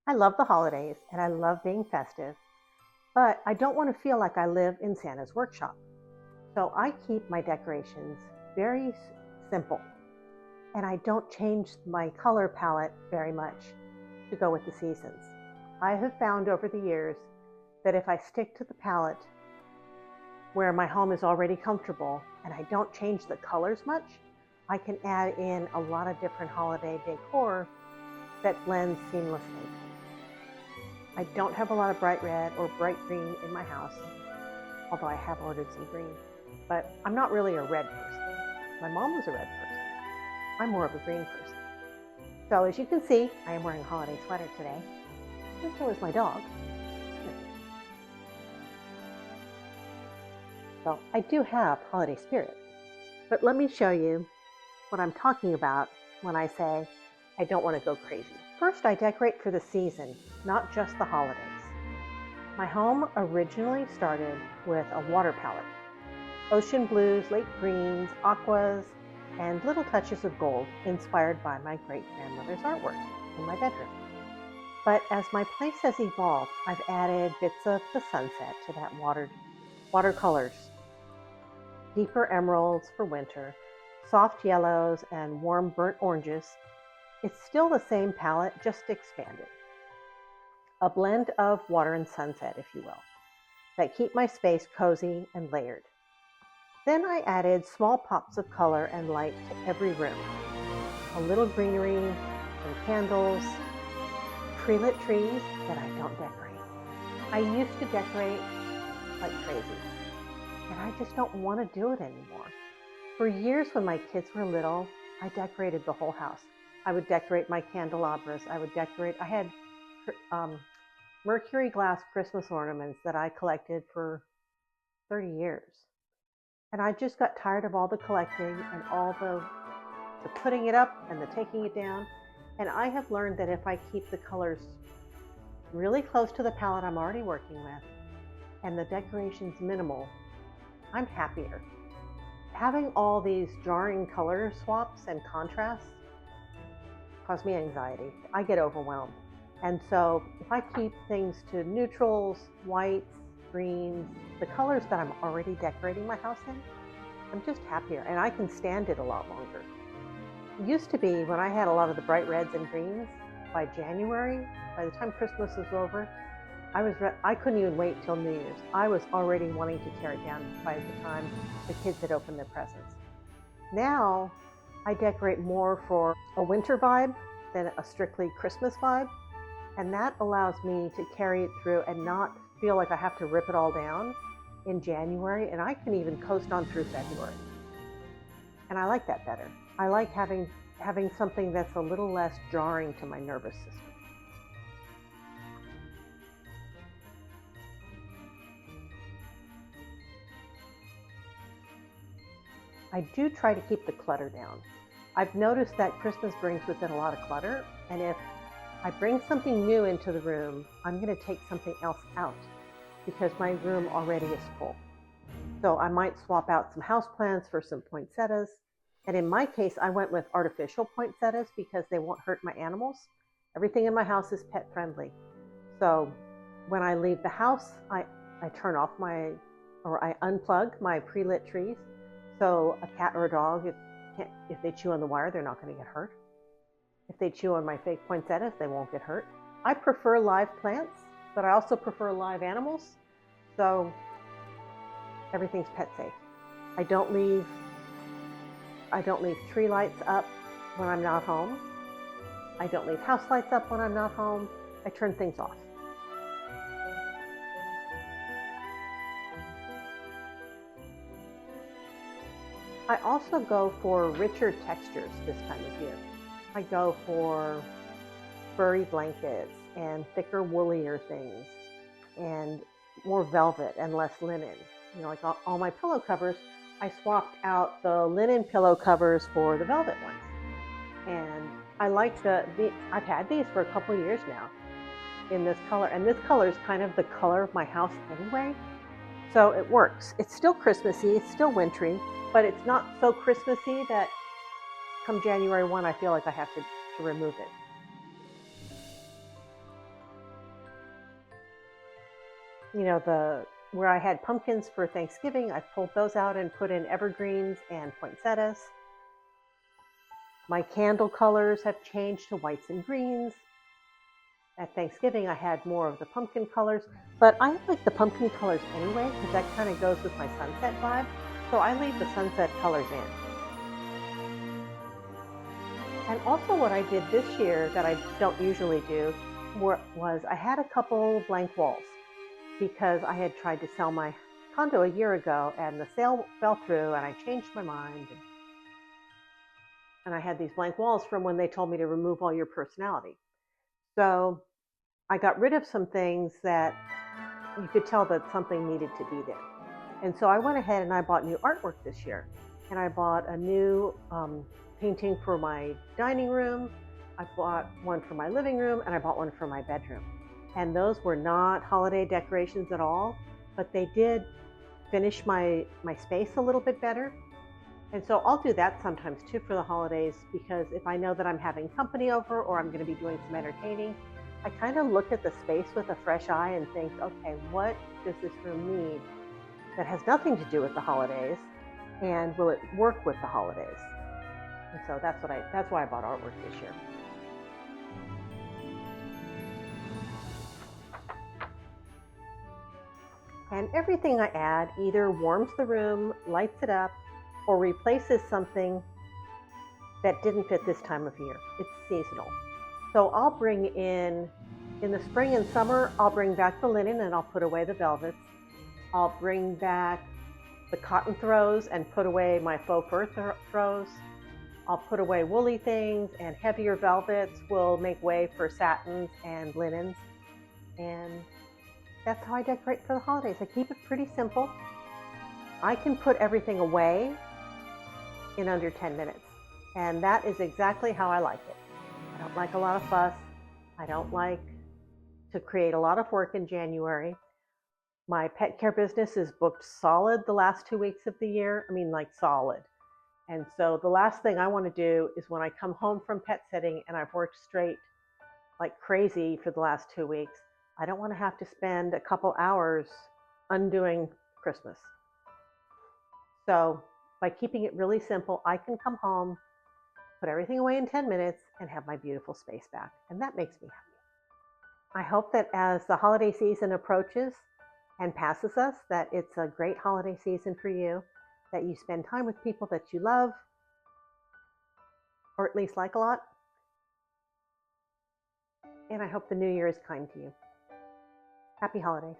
I love the holidays and I love being festive, but I don't want to feel like I live in Santa's workshop. So I keep my decorations very simple and I don't change my color palette very much to go with the seasons. I have found over the years that if I stick to the palette where my home is already comfortable and I don't change the colors much, I can add in a lot of different holiday decor that blends seamlessly. I don't have a lot of bright red or bright green in my house, although I have ordered some green, but I'm not really a red person. My mom was a red person. I'm more of a green person. So as you can see, I am wearing a holiday sweater today, and so is my dog. So I do have holiday spirit, but let me show you what I'm talking about when I say I don't want to go crazy. First, I decorate for the season, not just the holidays. My home originally started with a water palette. Ocean blues, lake greens, aquas, and little touches of gold inspired by my great-grandmother's artwork in my bedroom. But as my place has evolved, I've added bits of the sunset to that watercolors, deeper emeralds for winter, soft yellows, and warm burnt oranges. It's still the same palette, just expanded. A blend of water and sunset, if you will, that keep my space cozy and layered. Then I added small pops of color and light to every room. A little greenery, some candles, pre-lit trees that I don't decorate. I used to decorate like crazy, and I just don't want to do it anymore. For years when my kids were little, I decorated the whole house. I would decorate my candelabras. I had mercury glass Christmas ornaments that I collected for 30 years. And I just got tired of all the collecting and all the putting it up and the taking it down. And I have learned that if I keep the colors really close to the palette I'm already working with and the decorations minimal, I'm happier. Having all these jarring color swaps and contrasts cause me anxiety. I get overwhelmed. And so if I keep things to neutrals, whites, greens, the colors that I'm already decorating my house in, I'm just happier and I can stand it a lot longer. It used to be when I had a lot of the bright reds and greens, by January, by the time Christmas was over, I couldn't even wait till New Year's. I was already wanting to tear it down by the time the kids had opened their presents. Now, I decorate more for a winter vibe than a strictly Christmas vibe, and that allows me to carry it through and not feel like I have to rip it all down in January, and I can even coast on through February. And I like that better. I like having something that's a little less jarring to my nervous system. I do try to keep the clutter down. I've noticed that Christmas brings with it a lot of clutter, and if I bring something new into the room, I'm going to take something else out because my room already is full. So I might swap out some houseplants for some poinsettias. And in my case, I went with artificial poinsettias because they won't hurt my animals. Everything in my house is pet friendly. So when I leave the house, I turn off I unplug my pre-lit trees. So a cat or a dog, if they chew on the wire, they're not going to get hurt. If they chew on my fake poinsettias, they won't get hurt. I prefer live plants, but I also prefer live animals. So everything's pet safe. I don't leave tree lights up when I'm not home. I don't leave house lights up when I'm not home. I turn things off. I also go for richer textures this time of year. I go for furry blankets and thicker, woollier things and more velvet and less linen. You know, like all my pillow covers, I swapped out the linen pillow covers for the velvet ones. And I like I've had these for a couple years now in this color. And this color is kind of the color of my house anyway. So it works. It's still Christmassy, it's still wintry, but it's not so Christmassy that come January 1, I feel like I have to remove it. the where I had pumpkins for Thanksgiving, I pulled those out and put in evergreens and poinsettias. My candle colors have changed to whites and greens. At Thanksgiving, I had more of the pumpkin colors, but I like the pumpkin colors anyway because that kind of goes with my sunset vibe. So I leave the sunset colors in. And also what I did this year that I don't usually do was I had a couple blank walls because I had tried to sell my condo a year ago and the sale fell through and I changed my mind. And I had these blank walls from when they told me to remove all your personality. So I got rid of some things that you could tell that something needed to be there. And so I went ahead and I bought new artwork this year. And I bought a new painting for my dining room. I bought one for my living room and I bought one for my bedroom. And those were not holiday decorations at all, but they did finish my space a little bit better. And so I'll do that sometimes too for the holidays because if I know that I'm having company over or I'm going to be doing some entertaining, I kind of look at the space with a fresh eye and think, okay, what does this room need that has nothing to do with the holidays, and will it work with the holidays? And so that's why I bought artwork this year. And everything I add either warms the room, lights it up, or replaces something that didn't fit this time of year. It's seasonal. So I'll bring in the spring and summer, I'll bring back the linen and I'll put away the velvets. I'll bring back the cotton throws and put away my faux fur throws. I'll put away woolly things, and heavier velvets will make way for satins and linens. And that's how I decorate for the holidays. I keep it pretty simple. I can put everything away in under 10 minutes. And that is exactly how I like it. I don't like a lot of fuss. I don't like to create a lot of work in January. My pet care business is booked solid the last 2 weeks of the year. I mean, like solid. And so the last thing I want to do is when I come home from pet sitting and I've worked straight like crazy for the last 2 weeks, I don't want to have to spend a couple hours undoing Christmas. So by keeping it really simple, I can come home, put everything away in 10 minutes, and have my beautiful space back. And that makes me happy. I hope that as the holiday season approaches and passes us, that it's a great holiday season for you, that you spend time with people that you love, or at least like a lot. And I hope the new year is kind to you. Happy holidays.